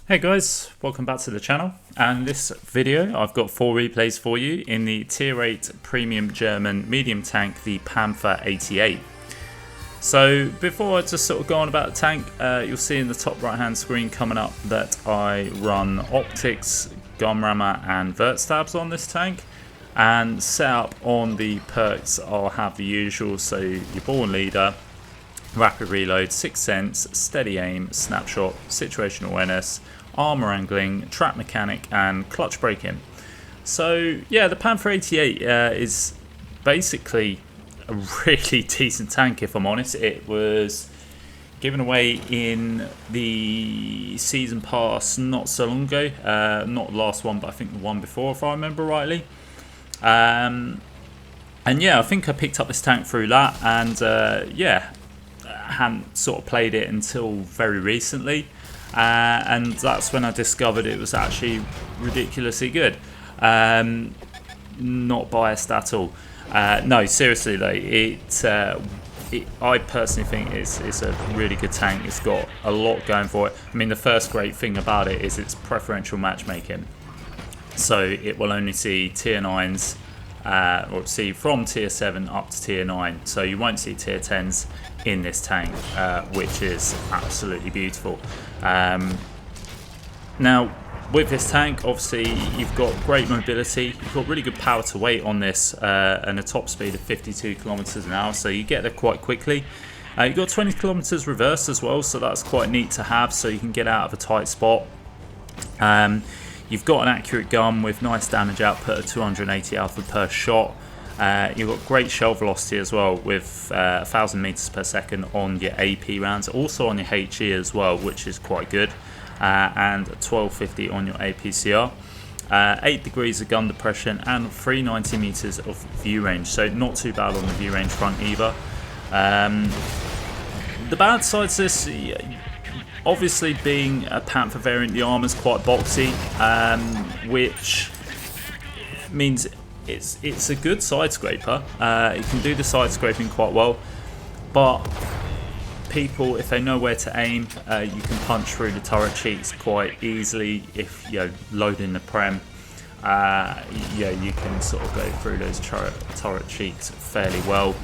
Hey guys, welcome back to the channel, and this video I've got 4 replays for you in the tier 8 premium German medium tank, the Panther 88. So before I just sort of go on about the tank, you'll see in the top right hand screen coming up that I run optics, gun rammer and vert stabs on this tank, and set up on the perks I'll have the usual, so your born leader, rapid reload, sixth sense, steady aim, snapshot, situational awareness, armor angling, trap mechanic and clutch braking. So yeah, the Panther 88 is basically a really decent tank, if I'm honest. It was given away in the season pass not so long ago, not the last one but I think the one before, if I remember rightly. And yeah, I think I picked up this tank through that, and yeah, hadn't sort of played it until very recently, and that's when I discovered it was actually ridiculously good. Not biased at all. No, seriously though, I personally think it's a really good tank. It's got a lot going for it. I mean, the first great thing about it is its preferential matchmaking. So it will only see tier 9s, or see from tier 7 up to tier 9. So you won't see tier 10s in this tank, which is absolutely beautiful. Now, with this tank, obviously, you've got great mobility. You've got really good power to weight on this, and a top speed of 52 kilometers an hour. So you get there quite quickly. You've got 20 kilometers reverse as well, so that's quite neat to have. So you can get out of a tight spot. You've got an accurate gun with nice damage output of 280 alpha per shot. You've got great shell velocity as well, with 1000 meters per second on your AP rounds, also on your HE as well, which is quite good, and 1250 on your APCR. 8 degrees of gun depression and 390 meters of view range, so not too bad on the view range front either. The bad sides of this, obviously being a Panther variant, the armor's quite boxy, which means it's a good side scraper. It can do the side scraping quite well, but people, if they know where to aim, you can punch through the turret cheeks quite easily. If you're loading the prem, yeah, you can sort of go through those turret cheeks fairly well.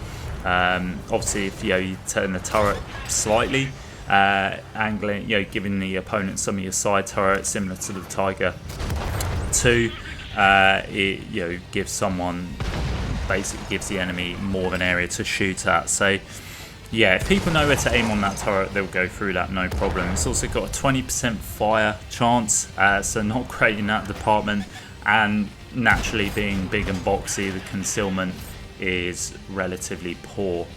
Obviously, if you turn the turret slightly, angling, giving the opponent some of your side turrets, similar to the Tiger 2. It gives someone, basically gives the enemy more of an area to shoot at. So yeah, if people know where to aim on that turret, they'll go through that no problem. It's also got a 20% fire chance, so not great in that department, and naturally being big and boxy, the concealment is relatively poor.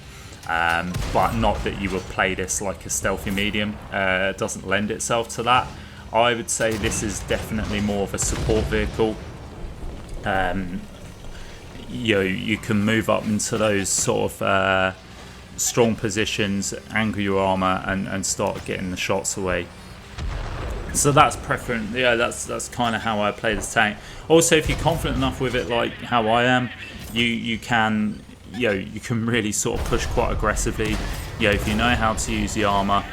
But not that you would play this like a stealthy medium. It doesn't lend itself to that. I would say this is definitely more of a support vehicle. You can move up into those sort of strong positions, angle your armor, and start getting the shots away. So that's preference. Yeah, that's kind of how I play this tank. Also, if you're confident enough with it, like how I am, you can really sort of push quite aggressively. If you know how to use the armor,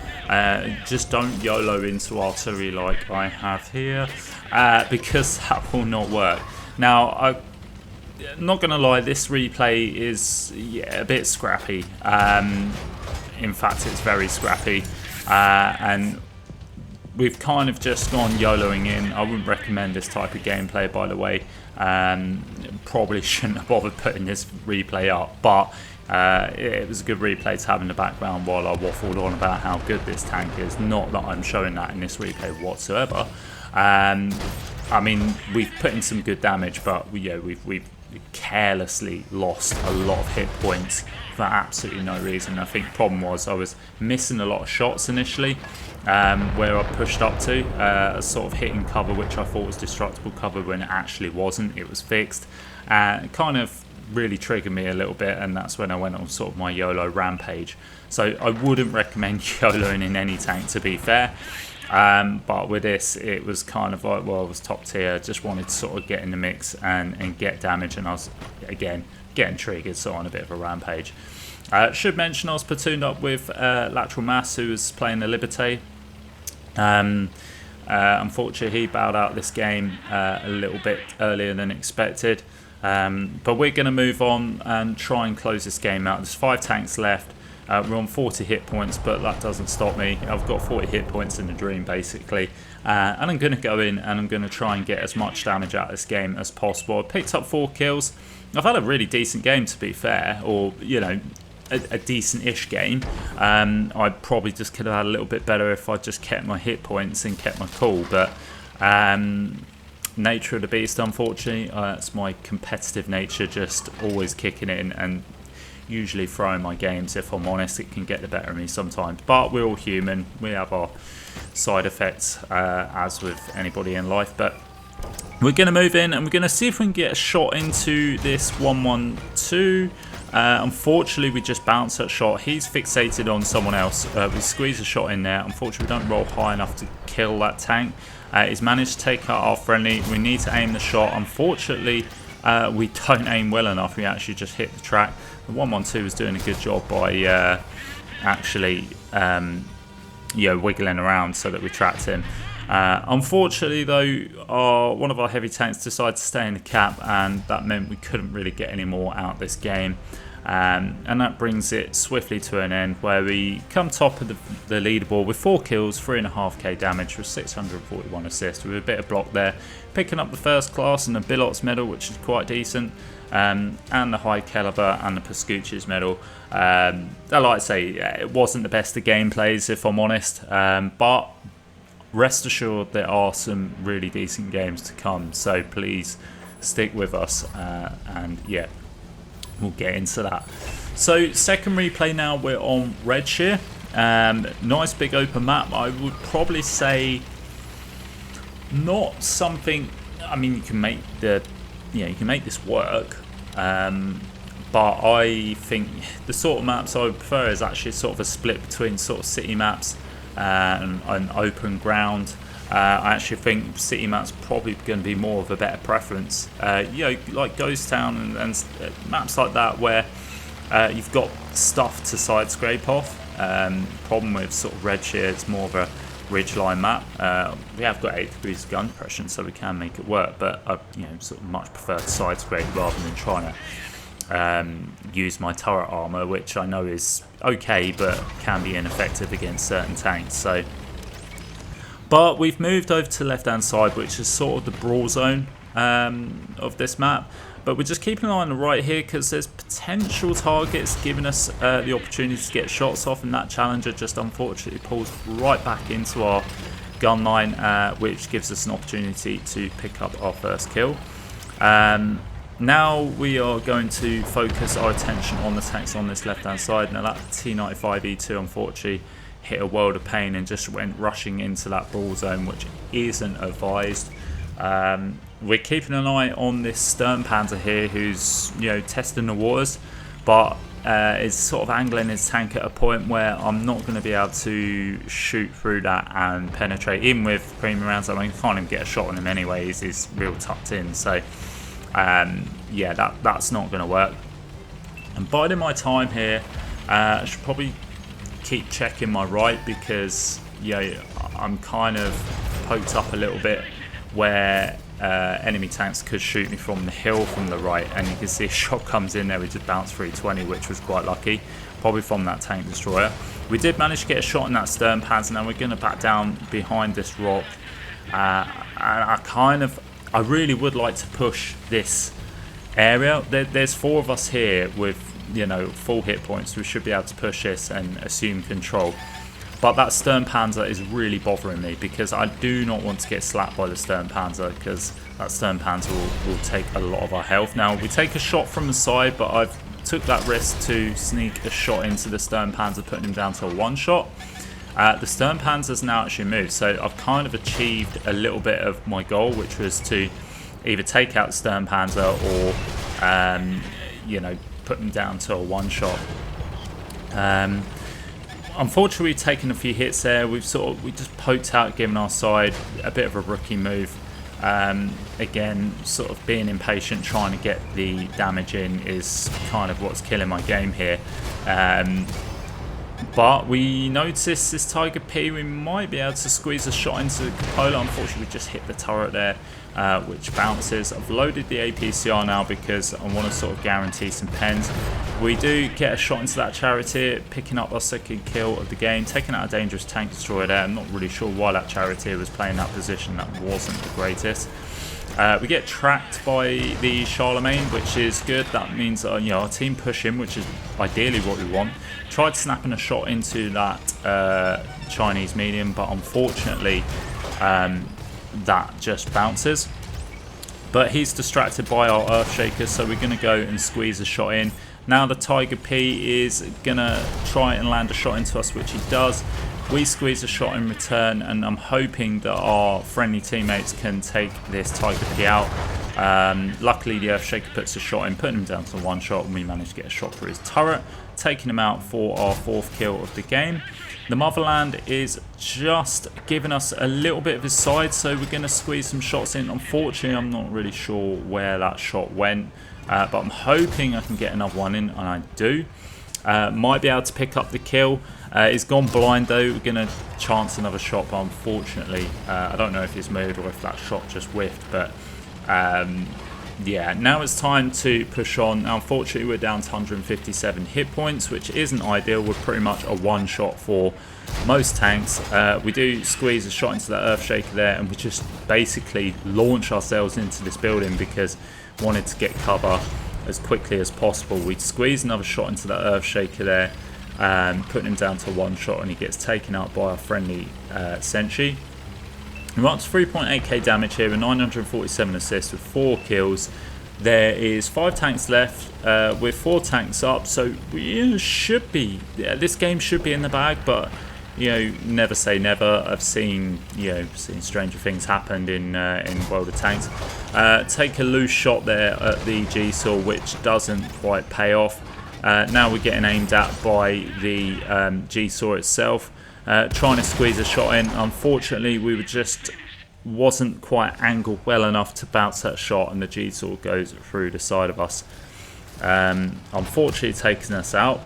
just don't YOLO into artillery like I have here, because that will not work. Now, I'm not going to lie, this replay is a bit scrappy. In fact, it's very scrappy, and we've kind of just gone YOLOing in. I wouldn't recommend this type of gameplay, by the way. Probably shouldn't have bothered putting this replay up, but it was a good replay to have in the background while I waffled on about how good this tank is. Not that I'm showing that in this replay whatsoever. I mean, we've put in some good damage, but we've carelessly lost a lot of hit points for absolutely no reason. I think the problem was I was missing a lot of shots initially, where I pushed up to, sort of hitting cover which I thought was destructible cover when it actually wasn't. It was fixed, and it kind of really triggered me a little bit, and that's when I went on sort of my YOLO rampage. So I wouldn't recommend YOLOing in any tank, to be fair. But with this, it was kind of like, well, it was top tier. Just wanted to sort of get in the mix and get damage, and I was, again, getting triggered, so on a bit of a rampage. Should mention I was platooned up with Lateral Mass, who was playing the Liberté. Unfortunately, he bowed out this game a little bit earlier than expected. But we're going to move on and try and close this game out. There's 5 tanks left. We're on 40 hit points, but that doesn't stop me. I've got 40 hit points in the dream, basically. And I'm going to go in and I'm going to try and get as much damage out of this game as possible. I picked up 4 kills. I've had a really decent game, to be fair, or, you know, a decent-ish game. I probably just could have had a little bit better if I just kept my hit points and kept my cool, but nature of the beast, unfortunately. That's my competitive nature, just always kicking in and usually throwing my games. If I'm honest, it can get the better of me sometimes, but we're all human. We have our side effects, as with anybody in life, but we're going to move in and we're going to see if we can get a shot into this 1-1-2. Unfortunately, we just bounced that shot. He's fixated on someone else. We squeeze a shot in there. Unfortunately, we don't roll high enough to kill that tank. He's managed to take out our friendly. We need to aim the shot. Unfortunately, we don't aim well enough. We actually just hit the track. The 1-1-2 was doing a good job by actually wiggling around so that we tracked him. Unfortunately, though, one of our heavy tanks decided to stay in the cap, and that meant we couldn't really get any more out of this game. And that brings it swiftly to an end, where we come top of the leaderboard with 4 kills, 3.5k damage with 641 assists, with a bit of block there, picking up the first class and the Billot's medal, which is quite decent, and the high caliber and the Pascucci's medal. I like to say it wasn't the best of gameplays, if I'm honest, but rest assured there are some really decent games to come, so please stick with us, and yeah, we'll get into that. So second replay now, we're on Redshire. Nice big open map. I would probably say not something, I mean, you can make this work, but I think the sort of maps I would prefer is actually sort of a split between sort of city maps and open ground. I actually think city maps probably going to be more of a better preference. Like Ghost Town and maps like that, where you've got stuff to side scrape off. Problem with sort of Redshire, it's more of a ridgeline map. We have got 8 degrees of gun depression, so we can make it work. But I, sort of much prefer to side scrape rather than trying to use my turret armor, which I know is okay, but can be ineffective against certain tanks. But we've moved over to the left-hand side, which is sort of the brawl zone of this map. But we're just keeping an eye on the right here, because there's potential targets giving us the opportunity to get shots off, and that Challenger just unfortunately pulls right back into our gun line, which gives us an opportunity to pick up our first kill. Now we are going to focus our attention on the tanks on this left-hand side. Now that T95E2 unfortunately hit a world of pain and just went rushing into that brawl zone, which isn't advised. We're keeping an eye on this Stern Panther here, who's testing the waters, but is sort of angling his tank at a point where I'm not going to be able to shoot through that and penetrate. Even with premium rounds, I can't even get a shot on him anyway. He's real tucked in, so yeah, that's not going to work. I'm biding my time here. I should probably keep checking my right, because I'm kind of poked up a little bit where enemy tanks could shoot me from the hill from the right, and you can see a shot comes in there. We just bounced 320, which was quite lucky, probably from that tank destroyer. We did manage to get a shot in that Stern Panther. Now we're going to back down behind this rock, and I really would like to push this area. There's 4 of us here with full hit points. We should be able to push this and assume control. But that Stern Panther is really bothering me, because I do not want to get slapped by the Stern Panther, because that Stern Panther will take a lot of our health. Now we take a shot from the side, but I've took that risk to sneak a shot into the Stern Panther, putting him down to a 1-shot. The Stern Panther's now actually moved, so I've kind of achieved a little bit of my goal, which was to either take out the Stern Panther or put him down to a 1-shot. Unfortunately, we've taken a few hits there. We just poked out, giving our side a bit of a rookie move. Again, sort of being impatient, trying to get the damage in is kind of what's killing my game here. But we noticed this Tiger P, we might be able to squeeze a shot into the cupola. Unfortunately, we just hit the turret there, which bounces. I've loaded the APCR now because I want to sort of guarantee some pens. We do get a shot into that Charioteer, picking up our second kill of the game, taking out a dangerous tank destroyer there. I'm not really sure why that Charioteer was playing that position. That wasn't the greatest. We get tracked by the Charlemagne, which is good. That means you know, our team push in, which is ideally what we want. Tried snapping a shot into that Chinese medium, but unfortunately that just bounces. But he's distracted by our Earthshaker, so we're going to go and squeeze a shot in. Now the Tiger P is going to try and land a shot into us, which he does. We squeeze a shot in return, and I'm hoping that our friendly teammates can take this Tiger P out. Luckily, the Earthshaker puts a shot in, putting him down to one shot, and we managed to get a shot through his turret, taking him out for our 4th kill of the game. The Motherland is just giving us a little bit of his side, so we're going to squeeze some shots in. Unfortunately, I'm not really sure where that shot went, but I'm hoping I can get another one in, and I do. Might be able to pick up the kill. He's gone blind though. We're going to chance another shot, but unfortunately I don't know if he's moved or if that shot just whiffed, but yeah, now it's time to push on. Now, unfortunately, we're down to 157 hit points, which isn't ideal. We're pretty much a one shot for most tanks. We do squeeze a shot into that Earthshaker there, and we just basically launch ourselves into this building because we wanted to get cover as quickly as possible. We squeeze another shot into that Earthshaker there, putting him down to one shot, and he gets taken out by our friendly Senshi. We're up to 3.8k damage here with 947 assists with 4 kills. There is 5 tanks left with 4 tanks up, so we should be, this game should be in the bag, but you know, never say never. I've seen, you know, stranger things happen in World of Tanks. Take a loose shot there at the G-Saw, which doesn't quite pay off. Now we're getting aimed at by the G-Saw itself. Trying to squeeze a shot in. Unfortunately, we were just wasn't quite angled well enough to bounce that shot, and the G-Saw goes through the side of us. Unfortunately, taking us out.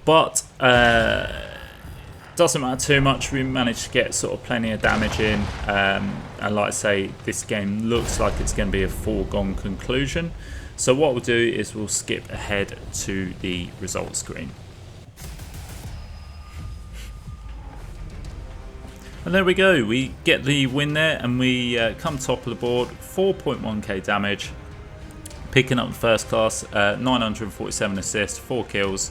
But doesn't matter too much. We managed to get sort of plenty of damage in, and like I say, this game looks like it's going to be a foregone conclusion. So what we'll do is we'll skip ahead to the results screen. And there we go, we get the win there, and we come top of the board, 4.1k damage, picking up the first class, 947 assists, 4 kills.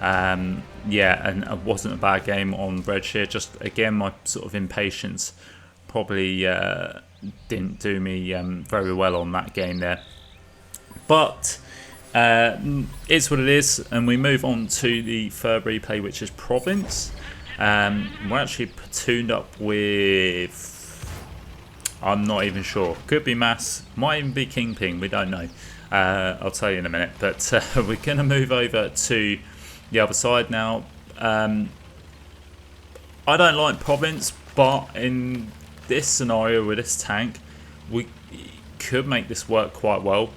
Yeah, and it wasn't a bad game on Breadshare. Just again, my sort of impatience probably didn't do me very well on that game there. But it's what it is, and we move on to the third replay, which is Province. We're actually platooned up with, I'm not even sure, could be Mass, might even be Kingpin, we don't know. I'll tell you in a minute, but we're going to move over to the other side now. I don't like Province, but in this scenario with this tank, we could make this work quite well,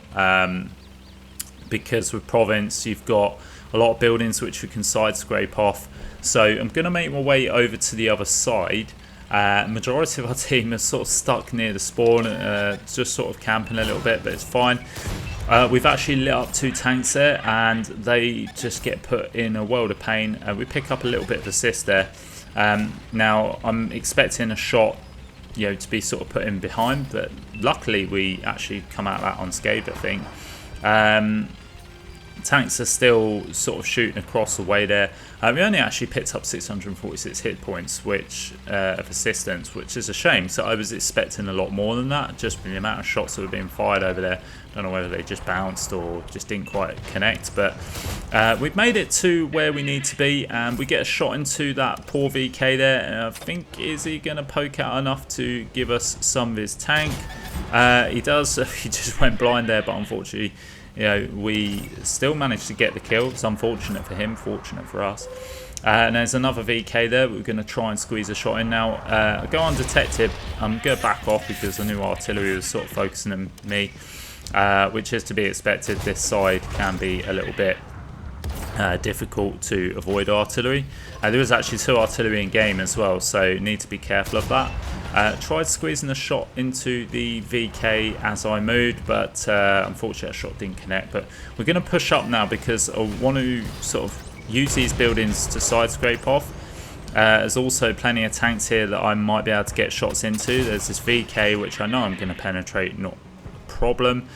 because with Province you've got a lot of buildings which we can side scrape off. So I'm going to make my way over to the other side. Majority of our team is sort of stuck near the spawn, just sort of camping a little bit, but it's fine. We've actually lit up 2 tanks there, and they just get put in a world of pain. We pick up a little bit of assist there. Now I'm expecting a shot, you know, to be sort of put in behind, but luckily we actually come out of that unscathed, I think. Tanks are still sort of shooting across the way there. We only actually picked up 646 hit points, which of assistance, which is a shame. So I was expecting a lot more than that, just with the amount of shots that were being fired over there. I don't know whether they just bounced or just didn't quite connect, but we've made it to where we need to be, and we get a shot into that poor VK there. And I think, is he going to poke out enough to give us some of his tank? He does. He just went blind there, but unfortunately, you know, we still managed to get the kill. It's unfortunate for him, fortunate for us. And there's another VK there. We're going to try and squeeze a shot in now. I go undetected. I'm going to back off because I knew artillery was sort of focusing on me, which is to be expected. This side can be a little bit difficult to avoid artillery. There was actually 2 artillery in game as well, so need to be careful of that. Tried squeezing a shot into the VK as I moved, but unfortunately that shot didn't connect. But we're going to push up now because I want to sort of use these buildings to side scrape off. There's also plenty of tanks here that I might be able to get shots into. There's this VK which I know I'm going to penetrate, not a problem.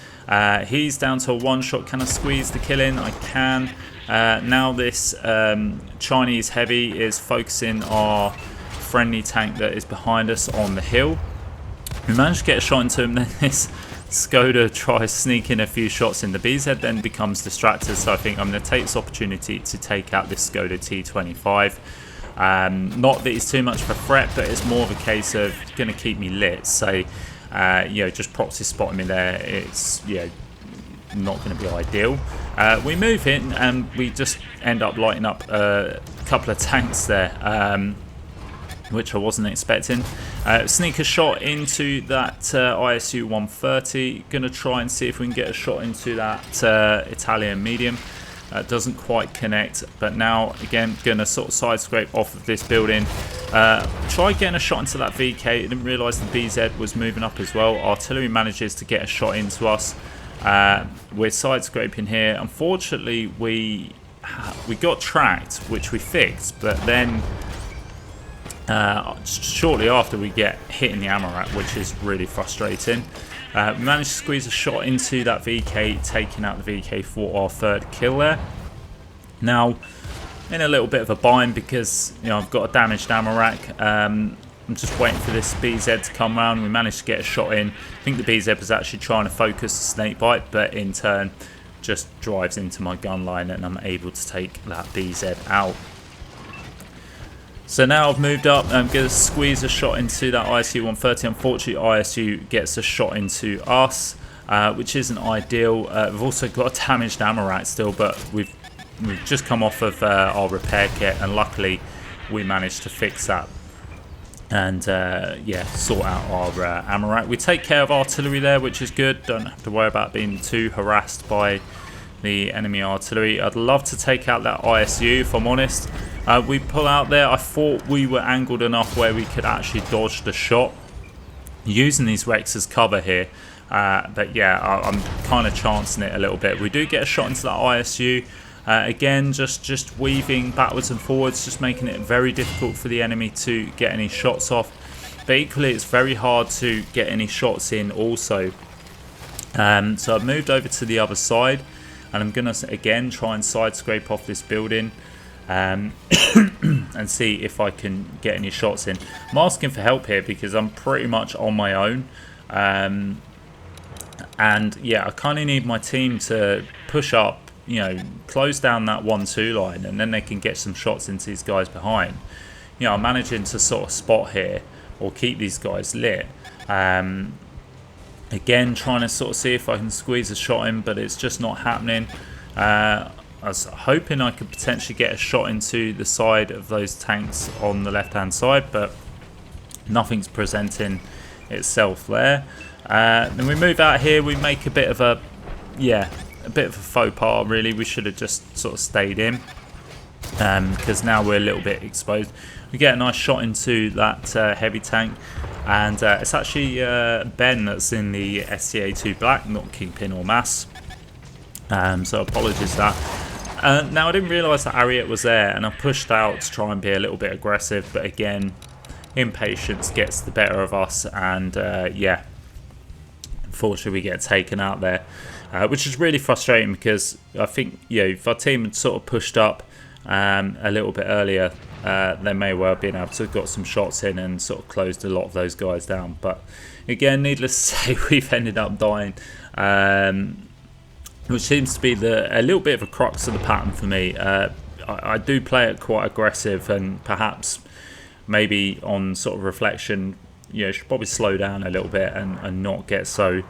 He's down to a 1-shot. Can I squeeze the kill in? I can. Now this Chinese heavy is focusing our friendly tank that is behind us on the hill. We managed to get a shot into him, then this Skoda tries sneaking a few shots in. The BZ then becomes distracted, so I think I'm going to take this opportunity to take out this Skoda T25. Not that it's too much of a threat, but it's more of a case of going to keep me lit. So, you know, just proxy spotting me there, it's, you know, not going to be ideal. We move in and we just end up lighting up a couple of tanks there, which I wasn't expecting. Sneak a shot into that ISU 130. Going to try and see if we can get a shot into that Italian medium. Doesn't quite connect, but now again going to sort of side scrape off of this building. Try getting a shot into that VK. Didn't realise the BZ was moving up as well. Artillery manages to get a shot into us. We're side scraping here. Unfortunately, we got tracked, which we fixed, but then shortly after we get hit in the ammo rack, which is really frustrating. We managed to squeeze a shot into that VK, taking out the VK for our 3rd kill there. Now, in a little bit of a bind because, you know, I've got a damaged ammo rack. I'm just waiting for this BZ to come round. We managed to get a shot in. I think the BZ was actually trying to focus the snake bite, but in turn just drives into my gun line and I'm able to take that BZ out. So now I've moved up, I'm going to squeeze a shot into that ISU 130. Unfortunately, ISU gets a shot into us, which isn't ideal. We've also got a damaged ammo rack still, but we've just come off of our repair kit, and luckily we managed to fix that and yeah, sort out our ammo rack. We take care of artillery there, which is good. Don't have to worry about being too harassed by the enemy artillery. I'd love to take out that ISU, if I'm honest. We pull out there. I thought we were angled enough where we could actually dodge the shot using these wrecks as cover here, but yeah, I'm kind of chancing it a little bit. We do get a shot into that ISU. Again, just weaving backwards and forwards, just making it very difficult for the enemy to get any shots off. But equally, it's very hard to get any shots in also. So I've moved over to the other side, and I'm going to again try and side scrape off this building and see if I can get any shots in. I'm asking for help here because I'm pretty much on my own. And yeah, I kind of need my team to push up, you know, close down that 1-2 line, and then they can get some shots into these guys behind. You know, I'm managing to sort of spot here or keep these guys lit. Again, trying to sort of see if I can squeeze a shot in, but it's just not happening. I was hoping I could potentially get a shot into the side of those tanks on the left-hand side, but nothing's presenting itself there. Then we move out here. We make a bit of a, yeah, a bit of a faux pas, really. We should have just sort of stayed in because now we're a little bit exposed. We get a nice shot into that heavy tank, and it's actually Ben that's in the SCA2 Black, not Kingpin or Mass. So apologies for that. Now I didn't realise that Ariat was there, and I pushed out to try and be a little bit aggressive, but again, impatience gets the better of us, and yeah, unfortunately we get taken out there, which is really frustrating because I think, you know, if our team had sort of pushed up a little bit earlier, they may well have been able to have got some shots in and sort of closed a lot of those guys down. But again, needless to say, we've ended up dying, which seems to be a little bit of a crux of the pattern for me. I do play it quite aggressive, and perhaps maybe on sort of reflection, you know, should probably slow down a little bit and not get so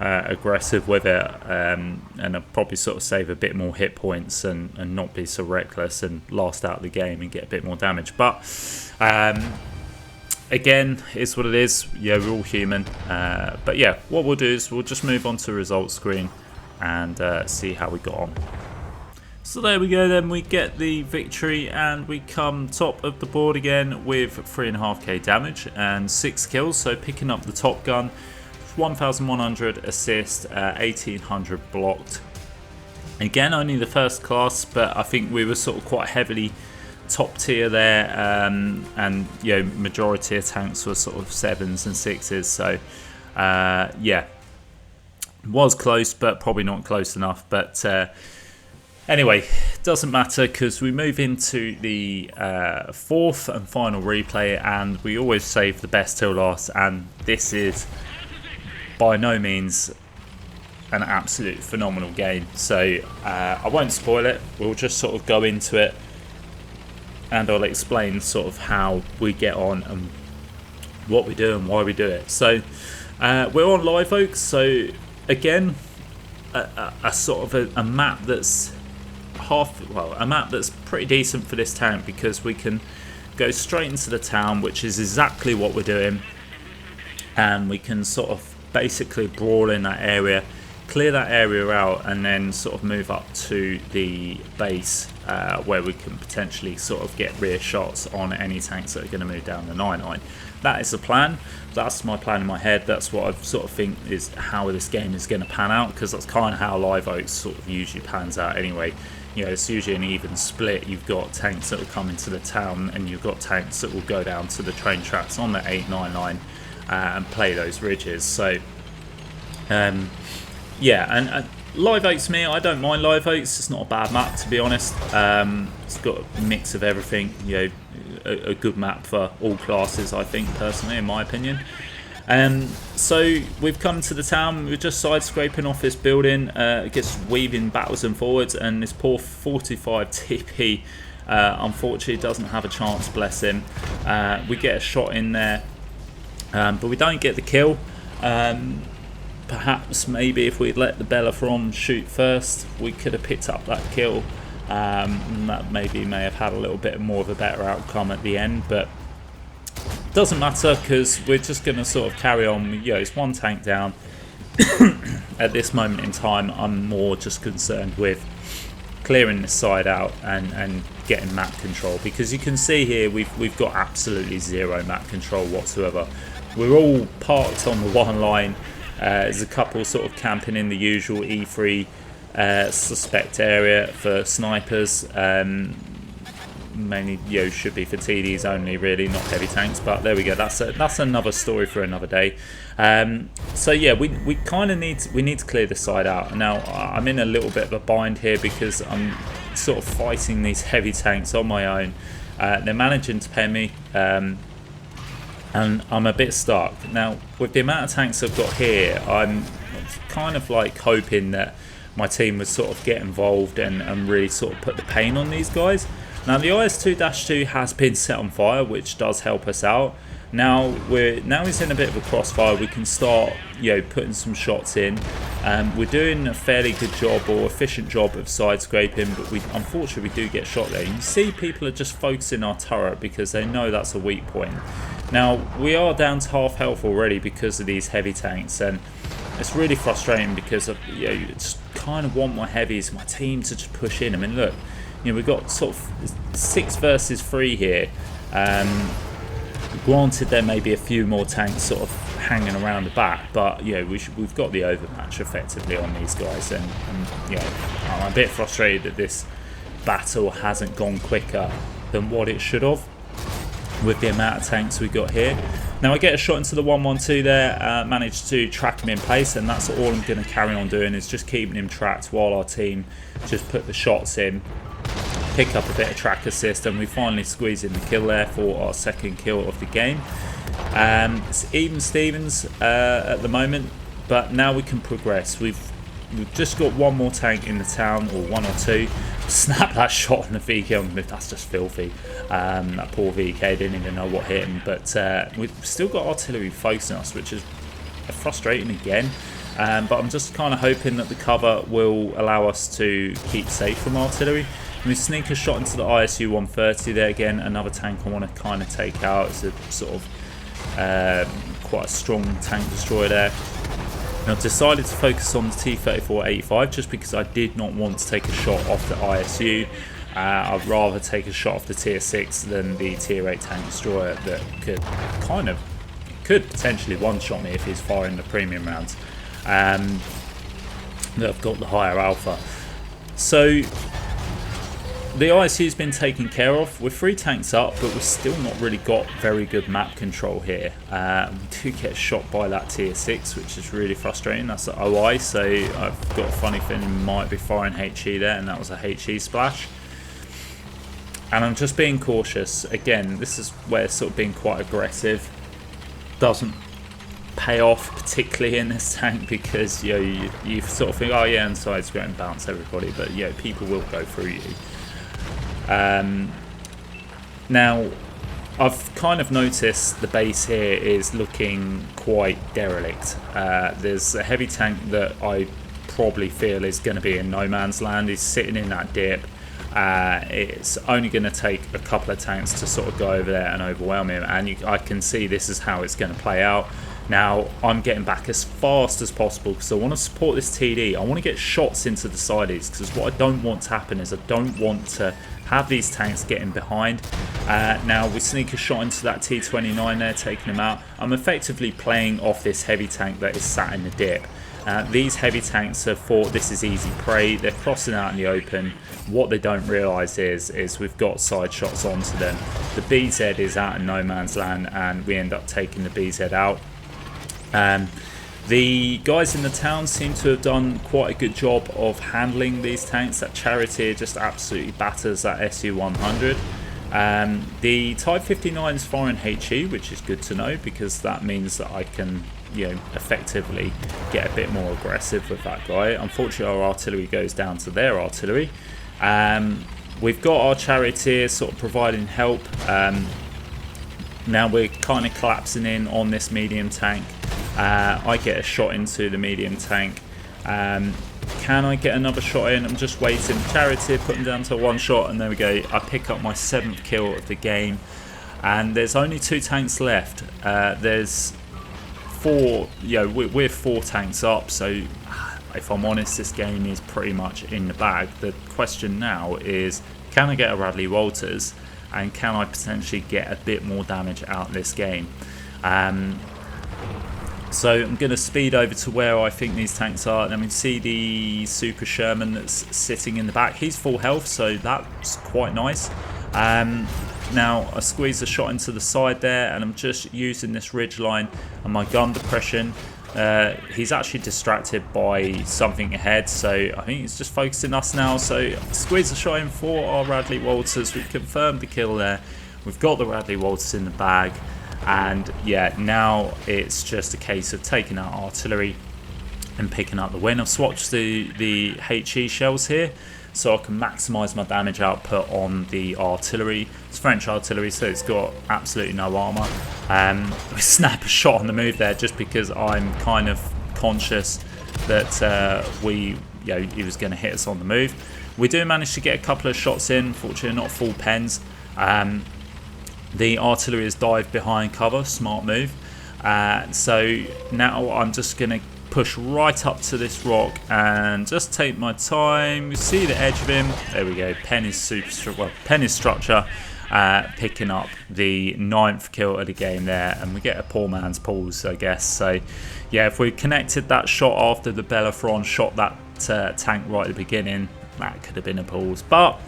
aggressive with it, and I'll probably sort of save a bit more hit points and not be so reckless and last out the game and get a bit more damage. But again, it's what it is. Yeah, we're all human. But yeah, what we'll do is we'll just move on to results screen and see how we got on. So there we go then, we get the victory and we come top of the board again with 3.5k damage and 6 kills, so picking up the top gun, 1100 assist, 1800 blocked. Again, only the first class, but I think we were sort of quite heavily top tier there, and you know, majority of tanks were sort of 7s and 6s, so yeah, was close but probably not close enough. But anyway, doesn't matter because we move into the fourth and final replay, and we always save the best till last, and this is by no means an absolute phenomenal game. So I won't spoil it, we'll just sort of go into it and I'll explain sort of how we get on and what we do and why we do it. So we're on Live Oak, so again a sort of a map that's a map that's pretty decent for this tank, because we can go straight into the town, which is exactly what we're doing, and we can sort of basically brawl in that area, clear that area out, and then sort of move up to the base where we can potentially sort of get rear shots on any tanks that are going to move down the 9-9. That is the plan. That's my plan in my head. That's what I sort of think is how this game is going to pan out, because that's kind of how Live Oak sort of usually pans out anyway. You know, it's usually an even split. You've got tanks that will come into the town, and you've got tanks that will go down to the train tracks on the 8-9 line and play those ridges. So yeah, and Live Oak's me. I don't mind Live Oak's. It's not a bad map, to be honest. It's got a mix of everything. You know, a good map for all classes, I think, personally, in my opinion. So we've come to the town. We're just side scraping off this building. Just weaving backwards and forwards, and this poor 45 TP unfortunately doesn't have a chance. Bless him. We get a shot in there, but we don't get the kill. Perhaps maybe if we'd let the Bella From shoot first, we could have picked up that kill. And that maybe may have had a little bit more of a better outcome at the end, but doesn't matter because we're just going to sort of carry on. You know, it's one tank down. At this moment in time, I'm more just concerned with clearing this side out and getting map control, because you can see here we've got absolutely zero map control whatsoever. We're all parked on the one line. There's a couple sort of camping in the usual E3 suspect area for snipers. Mainly, you know, should be for TDs only, really, not heavy tanks. But there we go. That's another story for another day. So yeah, we kind of need to clear this side out. Now I'm in a little bit of a bind here because I'm sort of fighting these heavy tanks on my own. They're managing to pen me. And I'm a bit stuck. Now, with the amount of tanks I've got here, I'm kind of like hoping that my team would sort of get involved and really sort of put the pain on these guys. Now, the IS-2-2 has been set on fire, which does help us out. Now he's in a bit of a crossfire. We can start, you know, putting some shots in. We're doing a fairly good job, or efficient job, of side scraping, but unfortunately we do get shot there. You can see people are just focusing our turret because they know that's a weak point. Now we are down to half health already because of these heavy tanks, and it's really frustrating because you know, you just kind of want my heavies, my team, to just push in. I mean, look, you know, we've got sort of 6 versus 3 here. Granted, there may be a few more tanks sort of hanging around the back, but you know, we've got the overmatch effectively on these guys, and you know, I'm a bit frustrated that this battle hasn't gone quicker than what it should have with the amount of tanks we got here. Now I get a shot into the 112 there, managed to track him in place, and that's all I'm going to carry on doing, is just keeping him tracked while our team just put the shots in, pick up a bit of track assist, and we finally squeeze in the kill there for our second kill of the game. It's even Stevens at the moment, but now we can progress. We've just got one more tank in the town, or one or two. Snap that shot on the VK, that's just filthy. That poor VK didn't even know what hit him, but we've still got artillery focusing us, which is frustrating again. But I'm just kind of hoping that the cover will allow us to keep safe from artillery. And we sneak a shot into the ISU 130 there again, another tank I want to kind of take out. It's a sort of quite a strong tank destroyer there. I've decided to focus on the T-34-85 just because I did not want to take a shot off the ISU. I'd rather take a shot off the Tier 6 than the Tier 8 tank destroyer that could potentially one-shot me if he's firing the premium rounds. That have got the higher alpha. So the ISU's been taken care of. We're 3 tanks up, but we've still not really got very good map control here. We do get shot by that Tier 6, which is really frustrating. That's the OI, so I've got a funny feeling he might be firing HE there, and that was a HE splash. And I'm just being cautious. Again, this is where sort of being quite aggressive doesn't pay off, particularly in this tank, because you sort of think, oh yeah, and side's going to bounce everybody, but people will go through you. Now, I've kind of noticed the base here is looking quite derelict. There's a heavy tank that I probably feel is going to be in no man's land. He's sitting in that dip. It's only going to take a couple of tanks to sort of go over there and overwhelm him, and I can see this is how it's going to play out. Now, I'm getting back as fast as possible because I want to support this TD. I want to get shots into the sides, because what I don't want to happen is I don't want to have these tanks getting behind. Now, we sneak a shot into that T29 there, taking him out. I'm effectively playing off this heavy tank that is sat in the dip. These heavy tanks have thought this is easy prey. They're crossing out in the open. What they don't realise is we've got side shots onto them. The BZ is out in no man's land, and we end up taking the BZ out. The guys in the town seem to have done quite a good job of handling these tanks. That Charioteer just absolutely batters that SU-100. The Type 59 is firing HE, which is good to know, because that means that I can effectively get a bit more aggressive with that guy. Unfortunately, our artillery goes down to their artillery. We've got our Charioteer sort of providing help. Now we're kind of collapsing in on this medium tank. I get a shot into the medium tank. Can I get another shot in? I'm just waiting. Charioteer, put him down to 1 shot, and there we go. I pick up my 7th kill of the game, and there's only 2 tanks left. There's 4, we're 4 tanks up, so if I'm honest, this game is pretty much in the bag. The question now is, can I get a Radley Walters, and can I potentially get a bit more damage out of this game? So I'm going to speed over to where I think these tanks are, and then we see the Super Sherman that's sitting in the back. He's full health, so that's quite nice. Now I squeeze a shot into the side there, and I'm just using this ridge line and my gun depression. He's actually distracted by something ahead, so I think he's just focusing us now. So squeeze a shot in for our Radley Walters. We've confirmed the kill there. We've got the Radley Walters in the bag. And yeah, now it's just a case of taking out artillery and picking up the win. I've swatched the HE shells here so I can maximise my damage output on the artillery. It's French artillery, so it's got absolutely no armour. We snap a shot on the move there just because I'm kind of conscious that he was going to hit us on the move. We do manage to get a couple of shots in, fortunately not full pens. The artillery has dived behind cover, smart move. So now I'm just going to push right up to this rock and just take my time. You see the edge of him. There we go. Pen is structure, picking up the 9th kill of the game there, and we get a poor man's pause, I guess. So yeah, if we connected that shot after the Belafron shot that tank right at the beginning, that could have been a pause, but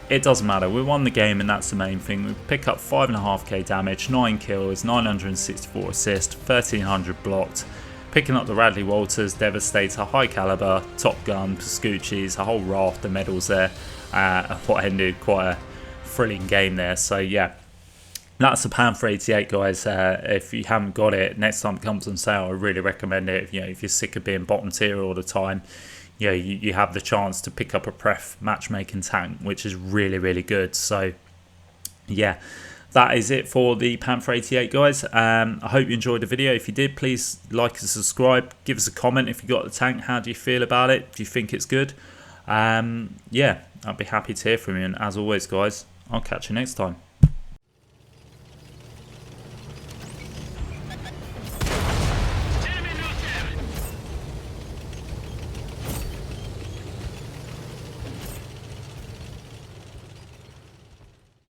it doesn't matter. We won the game, and that's the main thing. We pick up 5.5k damage, 9 kills, 964 assists, 1300 blocked. Picking up the Radley Walters, Devastator, High Caliber, Top Gun, Pascucci's, a whole raft of medals there. What ended quite a thrilling game there. So yeah, that's the Panther 88, guys. If you haven't got it, next time it comes on sale, I really recommend it. If you're sick of being bottom tier all the time, you have the chance to pick up a Pref matchmaking tank, which is really, really good. So yeah, that is it for the Panther 88, guys. I hope you enjoyed the video. If you did, please like and subscribe. Give us a comment if you got the tank. How do you feel about it? Do you think it's good? Yeah, I'd be happy to hear from you. And as always, guys, I'll catch you next time.